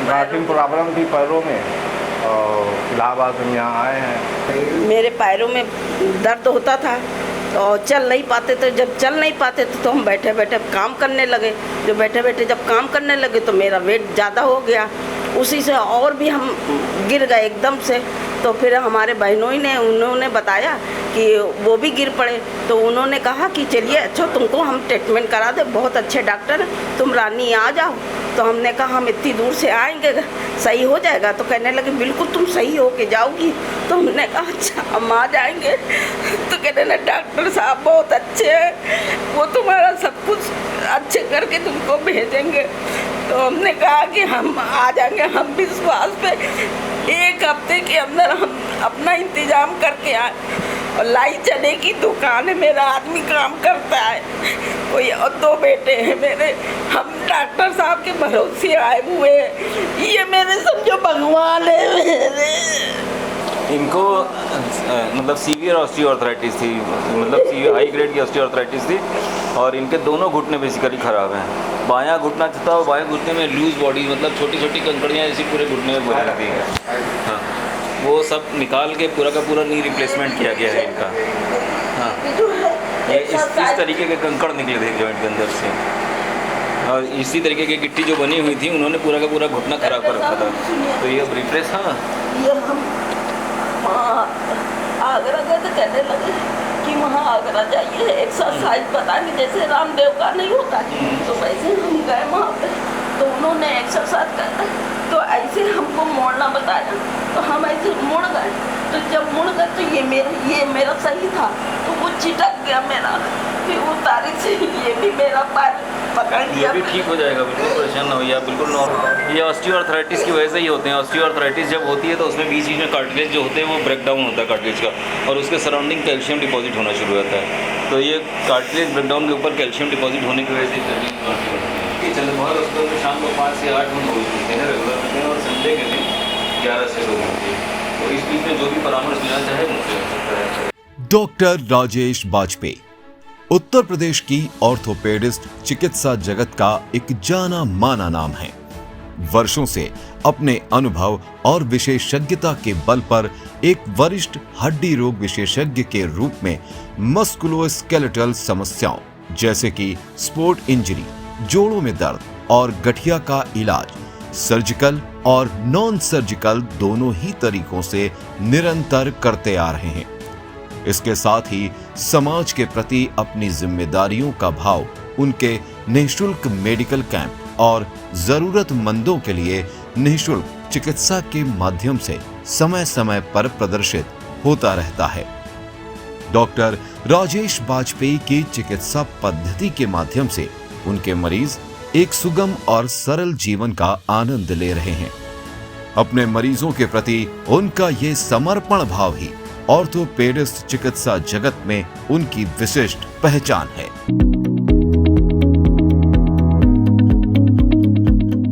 Starting problem थी पैरों में और इलाहाबाद में यहाँ आए हैं। मेरे पैरों में दर्द होता था तो चल नहीं पाते थे। जब चल नहीं पाते थे तो हम बैठे बैठे काम करने लगे। जो बैठे बैठे जब काम करने लगे तो मेरा वेट ज़्यादा हो गया। उसी से और भी हम गिर गए एकदम से। तो फिर हमारे बहनों ने उन्होंने बताया कि वो भी गिर पड़े। तो उन्होंने कहा कि चलिए अच्छा तुमको हम ट्रीटमेंट करा दे, बहुत अच्छे डॉक्टर हैं, तुम रानी आ जाओ। तो हमने कहा हम इतनी दूर से आएंगे, सही हो जाएगा। तो कहने लगे बिल्कुल तुम सही हो के जाओगी। तो हमने कहा अच्छा हम आ जाएंगे। तो कहने लगे डॉक्टर साहब बहुत अच्छे हैं, वो तुम्हारा सब कुछ अच्छे करके तुमको भेजेंगे। तो हमने कहा कि हम आ जाएंगे, हम विश्वास पे 1 हफ्ते के अंदर हम अपना इंतजाम करके आए। और लाई चने की दुकान है, मेरा आदमी काम करता है, कोई और 2 बेटे हैं मेरे। हम डॉक्टर साहब के भरोसे आए हुए हैं, ये मेरे समझो भगवान है मेरे। इनको मतलब सीवियर ऑस्टियोआर्थराइटिस थी, मतलब हाई ग्रेड की ऑस्टियोआर्थराइटिस थी और इनके दोनों घुटने बेसिकली ख़राब हैं। बायां घुटना था और बाएं घुटने में लूज बॉडी, मतलब छोटी छोटी कंकड़ियाँ जैसी पूरे घुटने में भरी रहती हैं। हाँ, वो सब निकाल के पूरा का पूरा नी रिप्लेसमेंट किया गया है इनका। हाँ, ये इस तरीके के कंकड़ निकले थे जॉइंट के अंदर से और इसी तरीके की गिट्टी जो बनी हुई थी उन्होंने पूरा का पूरा घुटना ख़राब कर रखा था। तो ये अब रिप्लेस। हाँ, ये हम आगरा गए तो कहने लगे कि वहाँ आगरा जाइए, एक्सरसाइज बताएंगे जैसे रामदेव का नहीं होता। तो वैसे हम गए वहाँ पे, तो उन्होंने एक्सरसाइज करना तो ऐसे हमको मोड़ना बताया। तो हम ऐसे मुड़ गए। तो जब मुड़ गए तो ये मेरा सही था, तो वो चिटक गया मेरा। फिर वो तारीख से ये भी मेरा पैर पकड़ लिया। ये भी ठीक हो जाएगा, बिल्कुल परेशान ना होइए, बिल्कुल नॉर्मल। ये ऑस्टियोआर्थराइटिस की वजह से ही होते हैं। ऑस्टियोआर्थराइटिस जब होती है तो उसमें बीच में कार्टिलेज जो होते हैं वो ब्रेक डाउन होता है कार्टिलेज का, और उसके सराउंडिंग कैल्शियम डिपॉजिट होना शुरू होता है। तो ये कार्टिलेज ब्रेकडाउन के ऊपर कैल्शियम डिपॉजिट होने की वजह से चलते बहुत हॉस्पिटल में शाम को 5 से 8 घंटे होते हैं रेगुलर, और संडे के दिन 11 से 2 घंटे। तो इस बीच में जो भी परामर्श लेना चाहे मुझसे हो सकता है। डॉक्टर राजेश बाजपेयी उत्तर प्रदेश की ऑर्थोपेडिस्ट चिकित्सा जगत का एक जाना माना नाम है। वर्षों से अपने अनुभव और विशेषज्ञता के बल पर एक वरिष्ठ हड्डी रोग विशेषज्ञ के रूप में मस्कुलोस्केलेटल समस्याओं जैसे कि स्पोर्ट इंजरी, जोड़ों में दर्द और गठिया का इलाज सर्जिकल और नॉन सर्जिकल दोनों ही तरीकों से निरंतर करते आ रहे हैं। इसके साथ ही समाज के प्रति अपनी जिम्मेदारियों का भाव उनके निःशुल्क मेडिकल कैंप और जरूरतमंदों के लिए निःशुल्क चिकित्सा के माध्यम से समय समय पर प्रदर्शित होता रहता है। डॉक्टर राजेश बाजपेयी की चिकित्सा पद्धति के माध्यम से उनके मरीज एक सुगम और सरल जीवन का आनंद ले रहे हैं। अपने मरीजों के प्रति उनका ये समर्पण भाव ही ऑर्थोपेडिस्ट चिकित्सा जगत में उनकी विशिष्ट पहचान है।